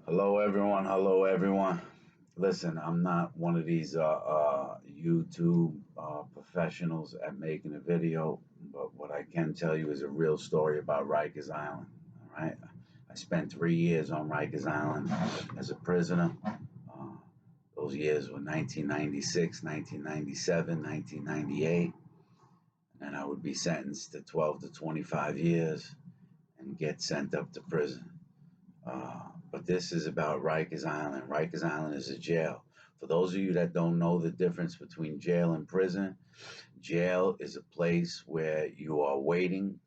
Hello, everyone. Hello, everyone. Listen, I'm not one of these YouTube professionals at making a video, but what I can tell you is a real story about Rikers Island. All right, I spent 3 years on Rikers Island as a prisoner. Uh, those years were 1996, 1997, 1998, and I would be sentenced to 12 to 25 years and get sent up to prison. But this is about Rikers Island. Rikers Island is a jail. For those of you that don't know the difference between jail and prison, jail is a place where you are waiting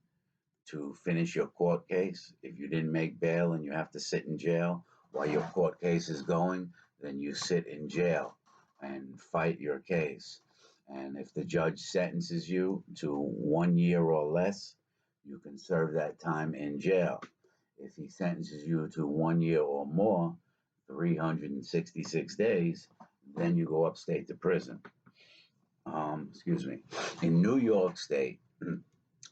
to finish your court case. If you didn't make bail and you have to sit in jail while your court case is going, then you sit in jail and fight your case. And if the judge sentences you to 1 year or less, you can serve that time in jail. If he sentences you to 1 year or more, 366 days, then you go upstate to prison. Excuse me. In New York State,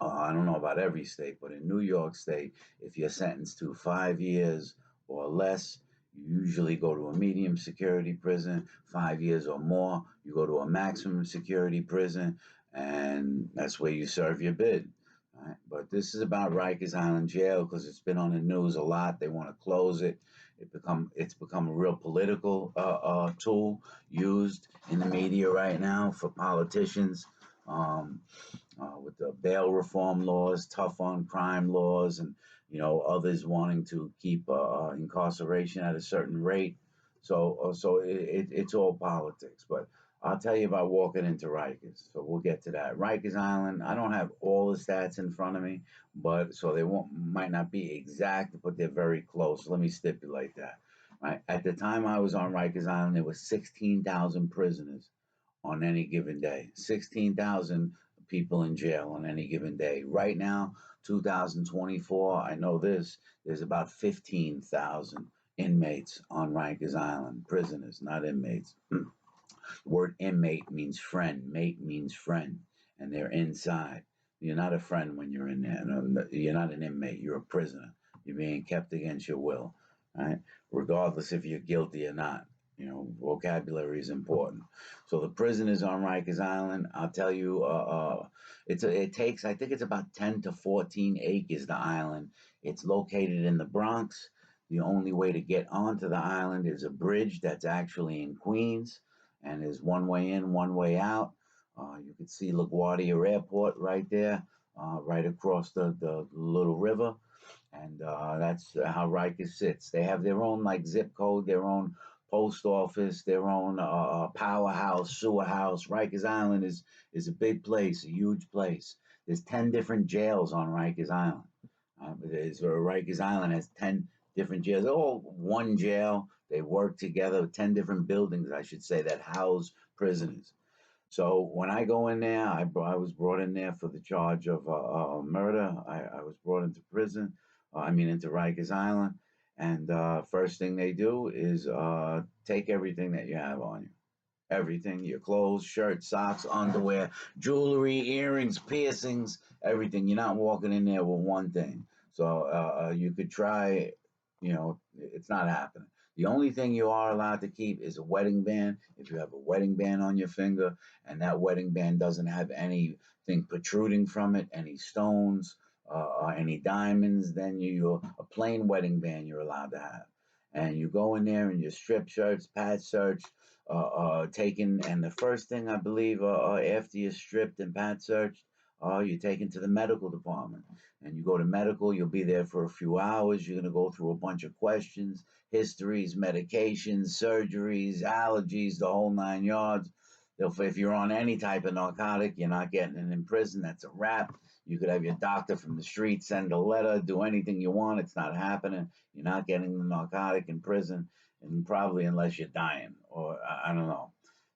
I don't know about every state, but in New York State, if you're sentenced to 5 years or less, you usually go to a medium security prison. 5 years or more, you go to a maximum security prison, and that's where you serve your bid. Right? But this is about Rikers Island Jail because it's been on the news a lot. They want to close it. It's become a real political tool used in the media right now for politicians. Um, with the bail reform laws, tough on crime laws, and others wanting to keep incarceration at a certain rate. So it's all politics. But I'll tell you about walking into Rikers. So we'll get to that. Rikers Island. I don't have all the stats in front of me, but so they won't might not be exact, but they're very close. Let me stipulate that. Right at the time I was on Rikers Island, there was 16,000 prisoners on any given day. 16,000 people in jail on any given day. Right now, 2024, I know this, there's about 15,000 inmates on Rikers Island, prisoners, not inmates. The word inmate means friend, mate means friend, and they're inside. You're not a friend when you're in there. No, you're not an inmate, you're a prisoner. You're being kept against your will, right? Regardless if you're guilty or not. Vocabulary is important. So the prisoners on Rikers Island, I'll tell you, it takes, I think it's about 10 to 14 acres, the island. It's located in the Bronx. The only way to get onto the island is a bridge that's actually in Queens, and is one way in, one way out. You can see LaGuardia Airport right there, right across the little river. And that's how Rikers sits. They have their own like zip code, their own post office, their own powerhouse, sewer house. Rikers Island is a big place, a huge place. There's 10 different jails on Rikers Island. Rikers Island has 10 different jails. They're all one jail. They work together. 10 different buildings, I should say, that house prisoners. So when I go in there, I was brought in there for the charge of murder. I was brought into prison. Into Rikers Island. And first thing they do is take everything that you have on you. Everything, your clothes, shirts, socks, underwear, jewelry, earrings, piercings, everything. You're not walking in there with one thing. So you could try, it's not happening. The only thing you are allowed to keep is a wedding band. If you have a wedding band on your finger and that wedding band doesn't have anything protruding from it, any stones, any diamonds, then you're a plain wedding band you're allowed to have. And you go in there in your strip shirts, pad search, taken. And the first thing I believe after you're stripped and pad searched, you're taken to the medical department. And you go to medical, you'll be there for a few hours. You're going to go through a bunch of questions, histories, medications, surgeries, allergies, the whole 9 yards. If you're on any type of narcotic, you're not getting it in prison. That's a wrap. You could have your doctor from the street send a letter, do anything you want. It's not happening. You're not getting the narcotic in prison, and probably unless you're dying, or I don't know.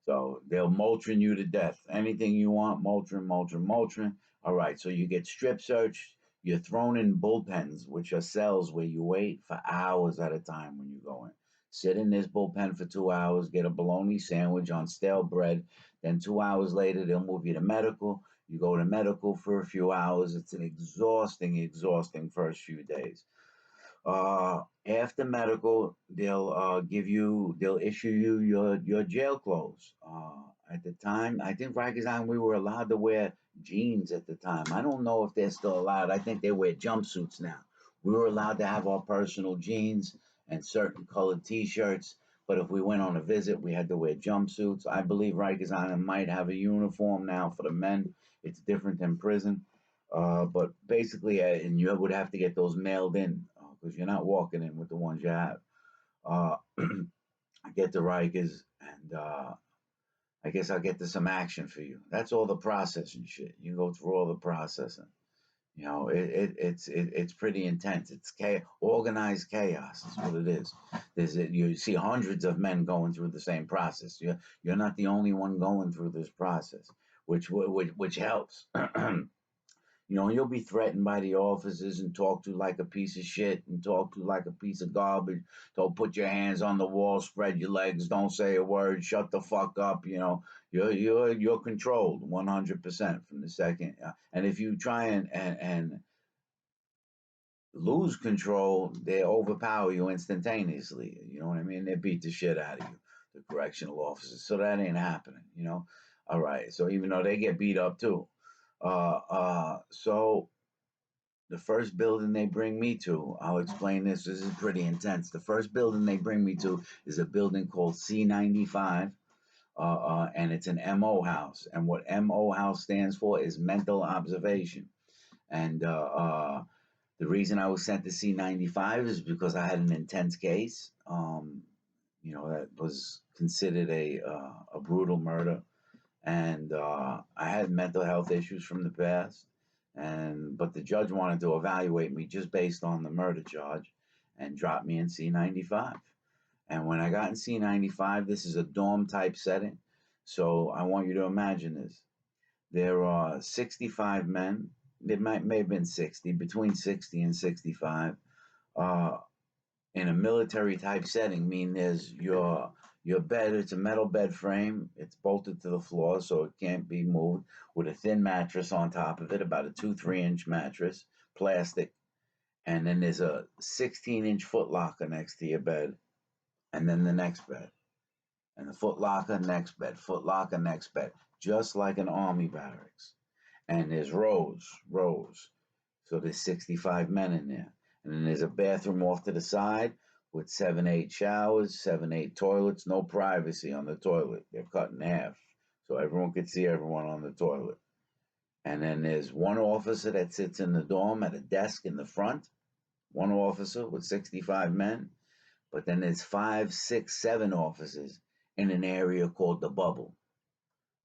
So they'll Motrin you to death. Anything you want, Motrin, Motrin, Motrin. All right, so you get strip searched. You're thrown in bullpens, which are cells where you wait for hours at a time when you go in. Sit in this bullpen for 2 hours, get a bologna sandwich on stale bread. Then 2 hours later, they'll move you to medical. You go to medical for a few hours. It's an exhausting, exhausting first few days. After medical, they'll issue you your jail clothes. At the time, I think Rikers Island we were allowed to wear jeans at the time. I don't know if they're still allowed. I think they wear jumpsuits now. We were allowed to have our personal jeans and certain colored T-shirts, but if we went on a visit, we had to wear jumpsuits. I believe Rikers Island might have a uniform now for the men. It's different than prison. But basically, and you would have to get those mailed in because you're not walking in with the ones you have. I get the Rikers, and I guess I'll get to some action for you. That's all the processing shit. You go through all the processing. It's pretty intense. It's organized chaos. Is what it is. You see hundreds of men going through the same process. You're not the only one going through this process, which helps. You'll be threatened by the officers and talked to like a piece of shit and talked to like a piece of garbage. Don't put your hands on the wall, spread your legs, don't say a word, shut the fuck up. You're controlled 100% from the second. And if you try and lose control, they overpower you instantaneously. You know what I mean? They beat the shit out of you, the correctional officers. So that ain't happening. All right. So even though they get beat up too. So the first building they bring me to, I'll explain this. This is pretty intense. The first building they bring me to is a building called C95, and it's an MO house. And what MO house stands for is mental observation. And the reason I was sent to C95 is because I had an intense case. That was considered a brutal murder, and I had mental health issues from the past, but the judge wanted to evaluate me just based on the murder charge, and dropped me in C95. And when I got in C95, this is a dorm type setting, so I want you to imagine this: there are 65 men. It may have been 60, between 60 and 65. Uh, in a military type setting, mean there's your bed, it's a metal bed frame, it's bolted to the floor so it can't be moved, with a thin mattress on top of it, about a 2-3 inch mattress, plastic. And then there's a 16-inch foot locker next to your bed, and then the next bed, and the foot locker, next bed, foot locker, next bed, just like an army barracks. And there's rows. So there's 65 men in there. And then there's a bathroom off to the side with 7-8 showers, 7-8 toilets, no privacy on the toilet. They're cut in half so everyone could see everyone on the toilet. And then there's one officer that sits in the dorm at a desk in the front, one officer with 65 men. But then there's 5, 6, 7 officers in an area called the bubble,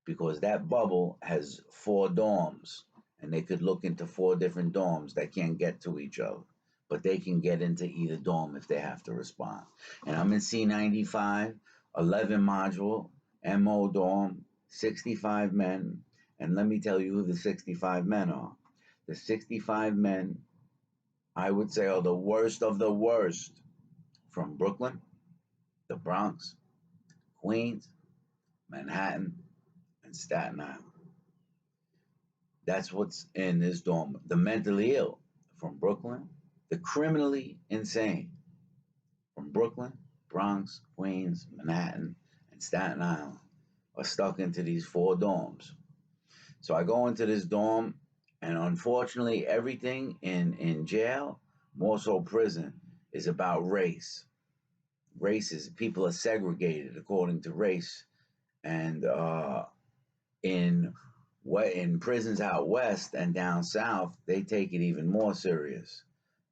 because that bubble has 4 dorms, and they could look into 4 different dorms that can't get to each other, but they can get into either dorm if they have to respond. And I'm in C95, 11 module, MO dorm, 65 men, and let me tell you who the 65 men are. The 65 men, I would say, are the worst of the worst, from Brooklyn, the Bronx, Queens, Manhattan, and Staten Island. That's what's in this dorm. The mentally ill from Brooklyn, the criminally insane from Brooklyn, Bronx, Queens, Manhattan, and Staten Island are stuck into these 4 dorms. So I go into this dorm, and unfortunately, everything in jail, more so prison, is about race. Races, people are segregated according to race, and in in prisons out west and down south, they take it even more serious.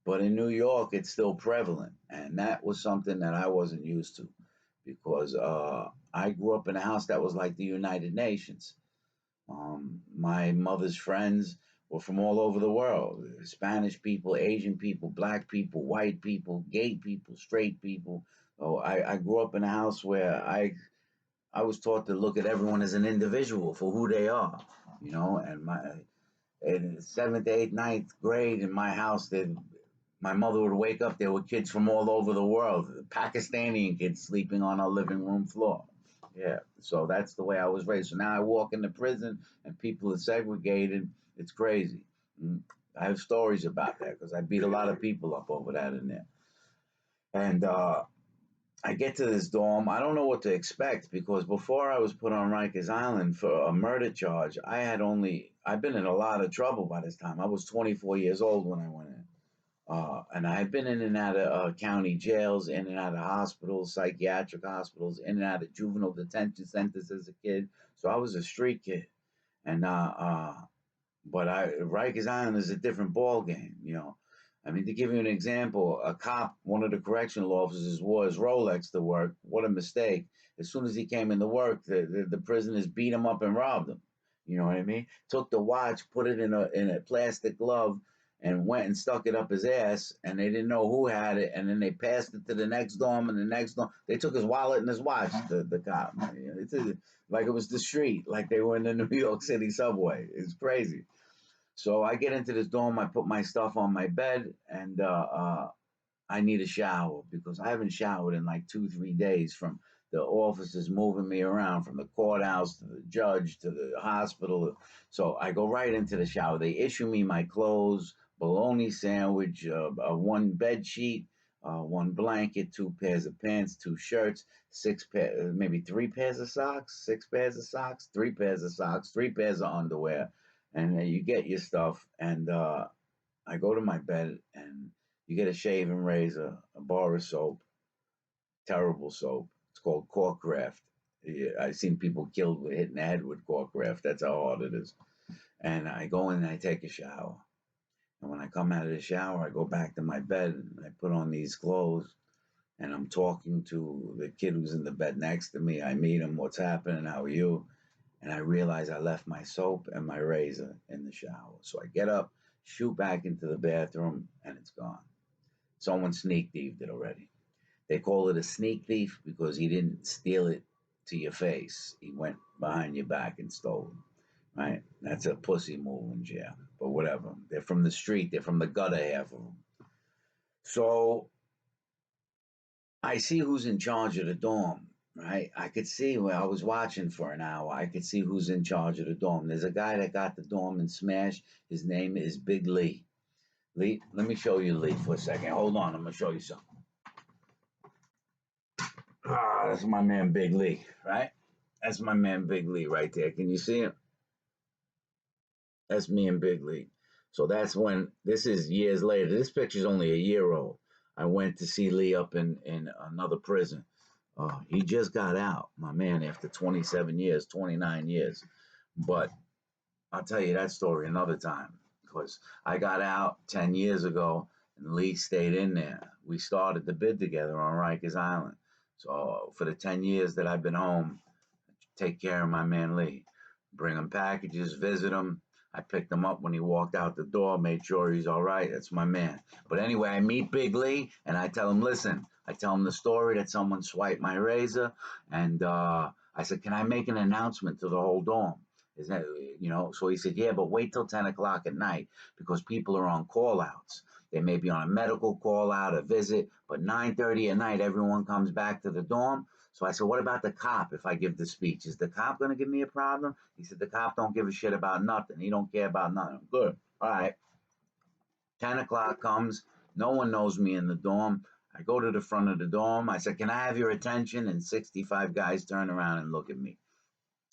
But in New York, it's still prevalent, and that was something that I wasn't used to, because I grew up in a house that was like the United Nations. My mother's friends were from all over the world: Spanish people, Asian people, black people, white people, gay people, straight people. So I grew up in a house where I was taught to look at everyone as an individual for who they are, and in 7th, 8th, 9th grade in my house, my mother would wake up, there were kids from all over the world, Pakistani kids sleeping on our living room floor. Yeah, so that's the way I was raised. So now I walk into prison and people are segregated. It's crazy. I have stories about that because I beat a lot of people up over that in there. And I get to this dorm. I don't know what to expect because before I was put on Rikers Island for a murder charge, I've been in a lot of trouble by this time. I was 24 years old when I went in. And I had been in and out of county jails, in and out of hospitals, psychiatric hospitals, in and out of juvenile detention centers as a kid. So I was a street kid. And but Rikers Island is a different ball game, you know. I mean, to give you an example, a cop, one of the correctional officers, wore his Rolex to work. What a mistake! As soon as he came into work, the prisoners beat him up and robbed him. You know what I mean? Took the watch, put it in a plastic glove, and went and stuck it up his ass. And they didn't know who had it. And then they passed it to the next dorm and the next dorm. They took his wallet and his watch. The cop. Like it was the street, like they were in the New York City subway. It's crazy. So I get into this dorm, I put my stuff on my bed, and I need a shower because I haven't showered in like 2, 3 days from the officers moving me around from the courthouse to the judge to the hospital. So I go right into the shower. They issue me my clothes, bologna sandwich, one bed sheet, one blanket, 2 pairs of pants, 2 shirts, maybe 3 pairs of socks, 6 pairs of socks, 3 pairs of socks, 3 pairs of underwear, and then you get your stuff. And I go to my bed and you get a shaving razor, a bar of soap, terrible soap. It's called Corkraft. Yeah, I've seen people killed with hitting the head with Corkraft. That's how hard it is. And I go in and I take a shower. And when I come out of the shower, I go back to my bed and I put on these clothes and I'm talking to the kid who's in the bed next to me. I meet him. What's happening? How are you? And I realize I left my soap and my razor in the shower. So I get up, shoot back into the bathroom, and it's gone. Someone sneak thieved it already. They call it a sneak thief because he didn't steal it to your face. He went behind your back and stole it. Right? That's a pussy move in jail. But whatever. They're from the street. They're from the gutter half of them. So I see who's in charge of the dorm. Right? I could see where I was watching for an hour. I could see who's in charge of the dorm. There's a guy that got the dorm and smashed. His name is Big Lee. Lee, let me show you Lee for a second. Hold on, I'm gonna show you something. That's my man Big Lee, right? That's my man Big Lee right there. Can you see him? That's me and Big Lee. So that's when this is years later. This picture's only a year old. I went to see Lee up in another prison. He just got out, my man, after 27 years, 29 years. But I'll tell you that story another time because I got out 10 years ago and Lee stayed in there. We started the bid together on Rikers Island. So for the 10 years that I've been home, take care of my man Lee. Bring him packages, visit him. I picked him up when he walked out the door, made sure he's all right. That's my man. But anyway, I meet Big Lee and I tell him, listen, I tell him the story that someone swiped my razor. And I said, can I make an announcement to the whole dorm? Is that, so he said, yeah, but wait till 10 o'clock at night because people are on call outs. They may be on a medical call out, a visit, but 9:30 at night, everyone comes back to the dorm. So I said, what about the cop if I give the speech? Is the cop going to give me a problem? He said, the cop don't give a shit about nothing. He don't care about nothing. Good. All right. 10 o'clock comes. No one knows me in the dorm. I go to the front of the dorm. I said, can I have your attention? And 65 guys turn around and look at me.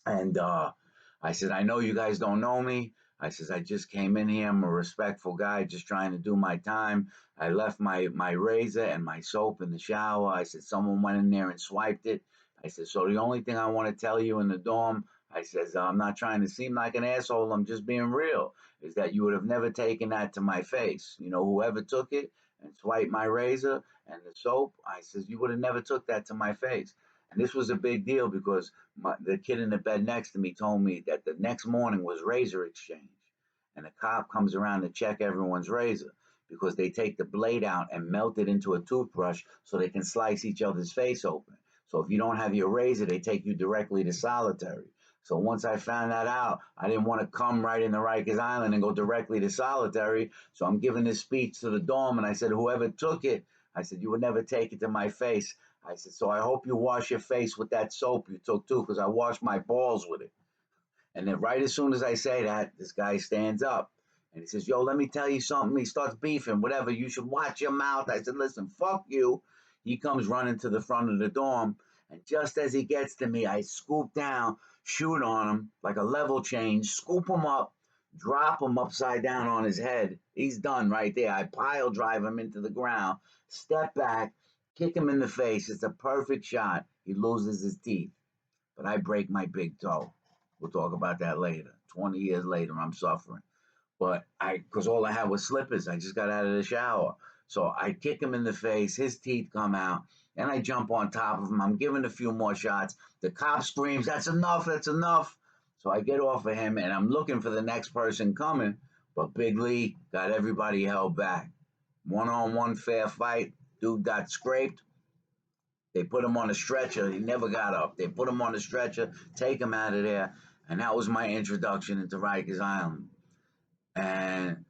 And I said, I know you guys don't know me. I says, I just came in here. I'm a respectful guy, just trying to do my time. I left my razor and my soap in the shower. I said, someone went in there and swiped it. I said, so the only thing I want to tell you in the dorm, I says, I'm not trying to seem like an asshole. I'm just being real, is that you would have never taken that to my face. Whoever took it and swiped my razor and the soap, I says, you would have never took that to my face. And this was a big deal because the kid in the bed next to me told me that the next morning was razor exchange. And the cop comes around to check everyone's razor because they take the blade out and melt it into a toothbrush so they can slice each other's face open. So if you don't have your razor, they take you directly to solitary. So once I found that out, I didn't want to come right into Rikers Island and go directly to solitary. So I'm giving this speech to the dorm, and I said, whoever took it, I said, you would never take it to my face. I said, so I hope you wash your face with that soap you took too, because I washed my balls with it. And then right as soon as I say that, this guy stands up and he says, yo, let me tell you something. He starts beefing, whatever. You should watch your mouth. I said, listen, fuck you. He comes running to the front of the dorm, and just as he gets to me, I scoop down, shoot on him like a level change, scoop him up, drop him upside down on his head. He's done right there. I pile drive him into the ground, step back, kick him in the face. It's a perfect shot. He loses his teeth, but I break my big toe. We'll talk about that later. 20 years later, I'm suffering. But because all I had was slippers. I just got out of the shower. So I kick him in the face. His teeth come out. And I jump on top of him. I'm giving a few more shots. The cop screams, "That's enough. That's enough." So I get off of him and I'm looking for the next person coming. But Big Lee got everybody held back. One-on-one fair fight. Dude got scraped. They put him on a stretcher. He never got up. They put him on a stretcher, take him out of there. And that was my introduction into Rikers Island. And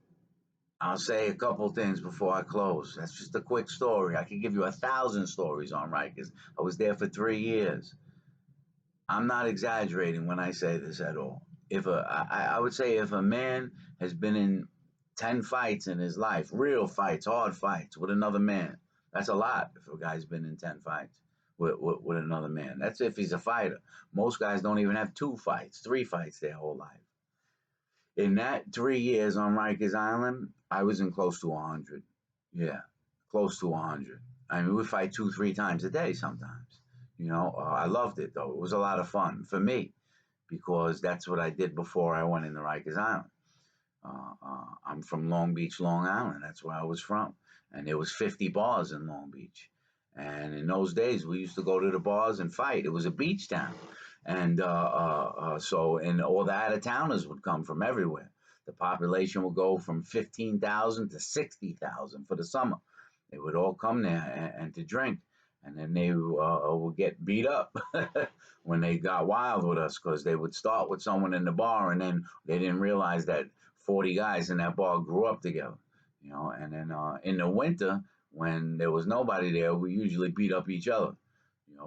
I'll say a couple things before I close. That's just a quick story. I could give you 1,000 stories on Rikers. I was there for 3 years. I'm not exaggerating when I say this at all. I would say if a man has been in 10 fights in his life, real fights, hard fights with another man, that's a lot if a guy's been in 10 fights with another man. That's if he's a fighter. Most guys don't even have 2 fights, 3 fights their whole life. In that 3 years on Rikers Island, I was in close to 100. Yeah, close to 100. I mean, we fight 2, 3 times a day sometimes. I loved it though. It was a lot of fun for me because that's what I did before I went into Rikers Island. I'm from Long Beach, Long Island. That's where I was from. And there was 50 bars in Long Beach. And in those days, we used to go to the bars and fight. It was a beach town. And and all the out-of-towners would come from everywhere. The population would go from 15,000 to 60,000 for the summer. They would all come there and to drink. And then they would get beat up when they got wild with us because they would start with someone in the bar and then they didn't realize that 40 guys in that bar grew up together. And then in the winter, when there was nobody there, we usually beat up each other.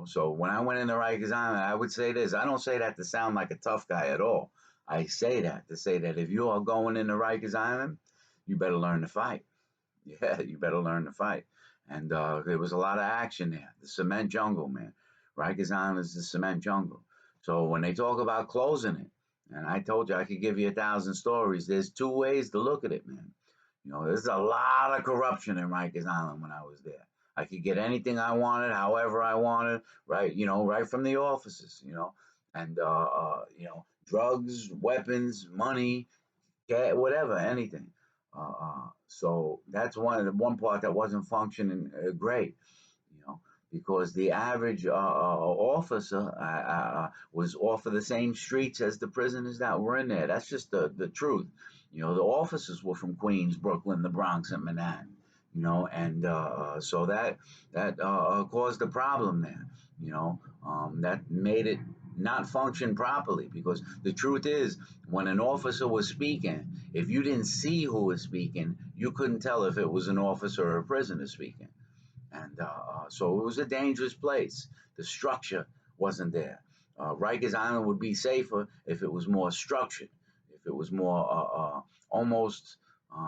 So when I went into Rikers Island, I would say this. I don't say that to sound like a tough guy at all. I say that to say that if you are going into Rikers Island, you better learn to fight. Yeah, you better learn to fight. And there was a lot of action there. The cement jungle, man. Rikers Island is the cement jungle. So when they talk about closing it, and I told you I could give you 1,000 stories, there's 2 ways to look at it, man. There's a lot of corruption in Rikers Island when I was there. I could get anything I wanted, however I wanted, right? Right from the offices, and drugs, weapons, money, whatever, anything. So that's one part that wasn't functioning great, because the average officer was off of the same streets as the prisoners that were in there. That's just the truth. The officers were from Queens, Brooklyn, the Bronx, and Manhattan. And so that caused a problem there. That made it not function properly because the truth is, when an officer was speaking, if you didn't see who was speaking, you couldn't tell if it was an officer or a prisoner speaking. And so it was a dangerous place. The structure wasn't there. Rikers Island would be safer if it was more structured, if it was more almost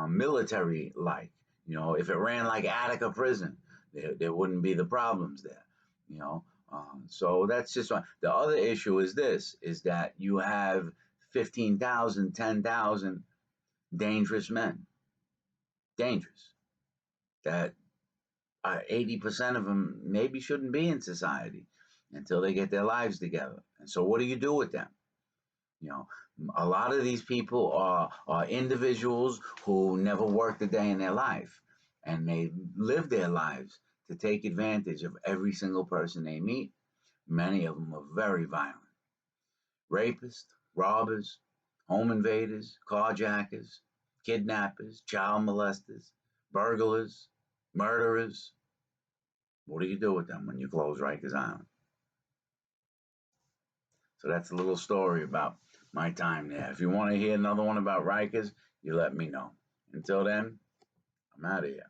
military-like. If it ran like Attica Prison, there wouldn't be the problems there. So that's just one. The other issue is this, is that you have 15,000, 10,000 dangerous men. Dangerous. That 80% of them maybe shouldn't be in society until they get their lives together. And so what do you do with them? A lot of these people are individuals who never worked a day in their life, and they live their lives to take advantage of every single person they meet. Many of them are very violent. Rapists, robbers, home invaders, carjackers, kidnappers, child molesters, burglars, murderers. What do you do with them when you close Rikers Island? So that's a little story about my time there. If you want to hear another one about Rikers, you let me know. Until then, I'm out of here.